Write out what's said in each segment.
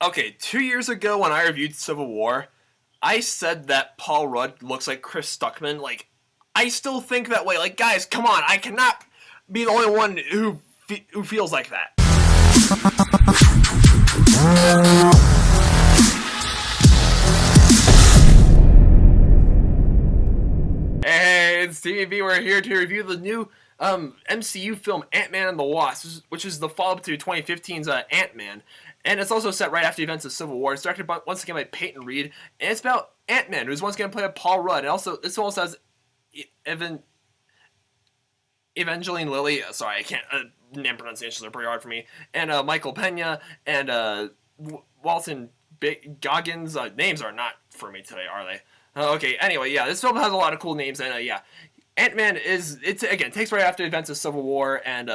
Okay, 2 years ago when I reviewed Civil War, I said that Paul Rudd looks like Chris Stuckman. Like, I still think that way. Like, guys, come on, I cannot be the only one who feels like that. Hey, it's TVB. We're here to review the new MCU film Ant-Man and the Wasp, which is the follow-up to 2015's Ant-Man. And it's also set right after the events of Civil War. It's directed once again by Peyton Reed, and it's about Ant-Man, who's once again played by Paul Rudd. And also, this one also has Evangeline Lilly. Sorry, I can't. Name pronunciations are pretty hard for me. And Michael Pena and Walton Goggins. Names are not for me today, are they? Okay, anyway, yeah, this film has a lot of cool names, and yeah, Ant-Man takes right after the events of Civil War, and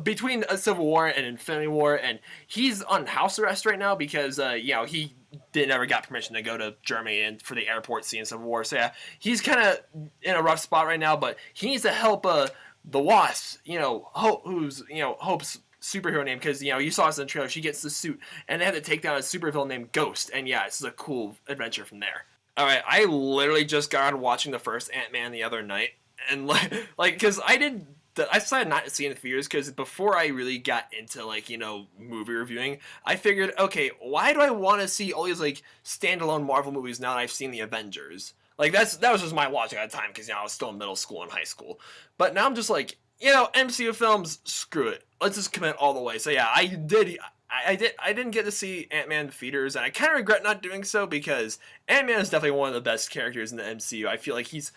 between Civil War and Infinity War, and he's on house arrest right now because, he never got permission to go to Germany and for the airport scene in Civil War, so yeah, he's kind of in a rough spot right now, but he needs to help the Wasp, who's Hope's superhero name, because you saw this in the trailer. She gets the suit, and they have to take down a supervillain named Ghost, and yeah, it's a cool adventure from there. All right, I literally just got on watching the first Ant-Man the other night, and because I decided not to see it in theaters because before I really got into movie reviewing, I figured, okay, why do I want to see all these standalone Marvel movies now that I've seen the Avengers? That was just my logic at the time because I was still in middle school and high school. But now I'm just MCU films, screw it. Let's just commit all the way. So yeah, I didn't get to see Ant-Man in theaters, and I kind of regret not doing so because Ant-Man is definitely one of the best characters in the MCU. I feel like he's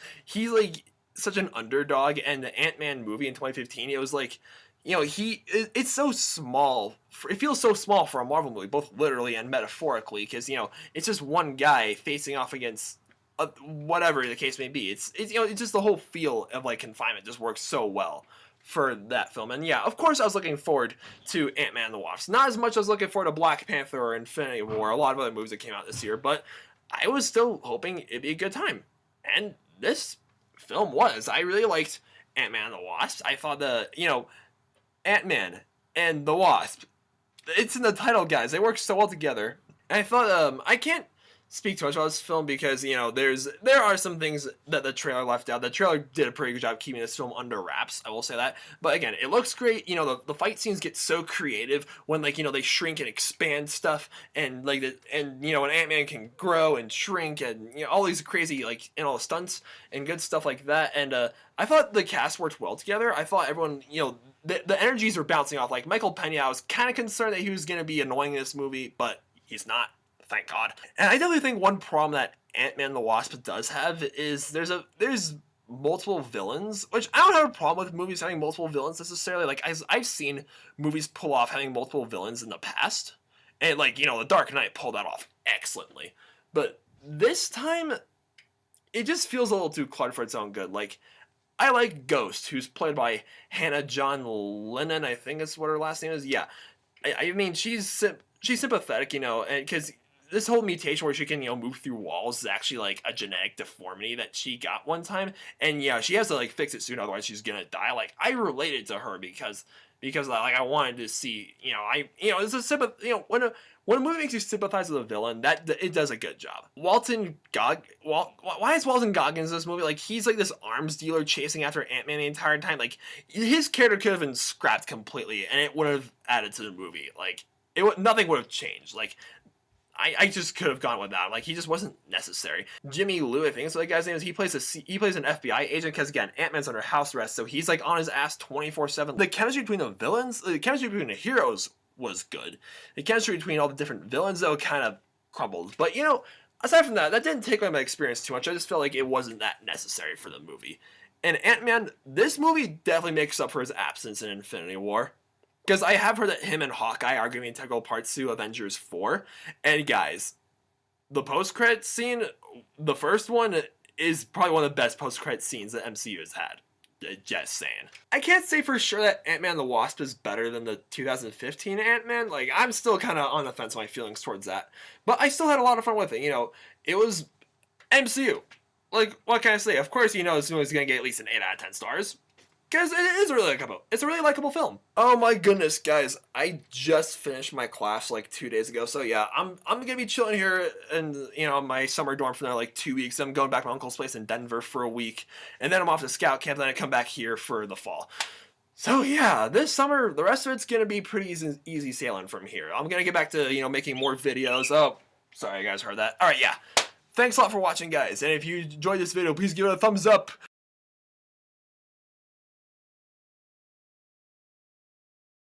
such an underdog, and the Ant-Man movie in 2015, it was it's so small. It feels so small for a Marvel movie, both literally and metaphorically, because it's just one guy facing off against whatever the case may be. It's just the whole feel of confinement just works so well for that film. And yeah, of course I was looking forward to Ant-Man and the Wasp. Not as much as I was looking forward to Black Panther or Infinity War, a lot of other movies that came out this year, but I was still hoping it'd be a good time. And this film was. I really liked Ant-Man and the Wasp. I thought Ant-Man and the Wasp, it's in the title, guys. They work so well together. And I thought, I can't speak too much about this film because there are some things that the trailer left out. The trailer did a pretty good job keeping this film under wraps, I will say that. But again, it looks great. The fight scenes get so creative when they shrink and expand stuff, and when Ant-Man can grow and shrink, and all these crazy all the stunts and good stuff like that. And I thought the cast worked well together. I thought everyone the energies were bouncing off. Michael Pena, I was kind of concerned that he was going to be annoying in this movie, but he's not. Thank God. And I definitely think one problem that Ant-Man and the Wasp does have is there's multiple villains, which I don't have a problem with movies having multiple villains necessarily. I've seen movies pull off having multiple villains in the past, and The Dark Knight pulled that off excellently. But this time, it just feels a little too cluttered for its own good. I like Ghost, who's played by Hannah John Lennon, I think is what her last name is. Yeah, I mean she's sympathetic, and because this whole mutation where she can, move through walls is actually, a genetic deformity that she got one time. And, yeah, she has to, fix it soon, otherwise she's gonna die. I related to her because I wanted to see, it's a when a movie makes you sympathize with a villain, that it does a good job. Why is Walton Goggins in this movie? He's, this arms dealer chasing after Ant-Man the entire time. His character could have been scrapped completely, and it would have added to the movie. Nothing would have changed. I just could have gone without him. He just wasn't necessary. Jimmy Liu, I think that's what the guy's name is. He plays an FBI agent because, again, Ant-Man's under house arrest, so he's on his ass 24/7. The chemistry between the villains, the chemistry between the heroes was good. The chemistry between all the different villains, though, kind of crumbled. But aside from that didn't take away my experience too much. I just felt like it wasn't that necessary for the movie. And Ant-Man, this movie definitely makes up for his absence in Infinity War. Because I have heard that him and Hawkeye are going to be integral parts to Avengers 4. And guys, the post-credit scene, the first one, is probably one of the best post-credit scenes that MCU has had. Just saying. I can't say for sure that Ant-Man and the Wasp is better than the 2015 Ant-Man. I'm still kind of on the fence with my feelings towards that. But I still had a lot of fun with it. It was MCU. What can I say? Of course, this movie's going to get at least an 8 out of 10 stars. Guys, it is really likable. It's a really likable film. Oh my goodness, guys! I just finished my class like 2 days ago, so yeah, I'm gonna be chilling here in my summer dorm for like 2 weeks. I'm going back to my uncle's place in Denver for a week, and then I'm off to scout camp. Then I come back here for the fall. So yeah, this summer the rest of it's gonna be pretty easy sailing from here. I'm gonna get back to making more videos. Oh, sorry, you guys heard that. All right, yeah. Thanks a lot for watching, guys. And if you enjoyed this video, please give it a thumbs up.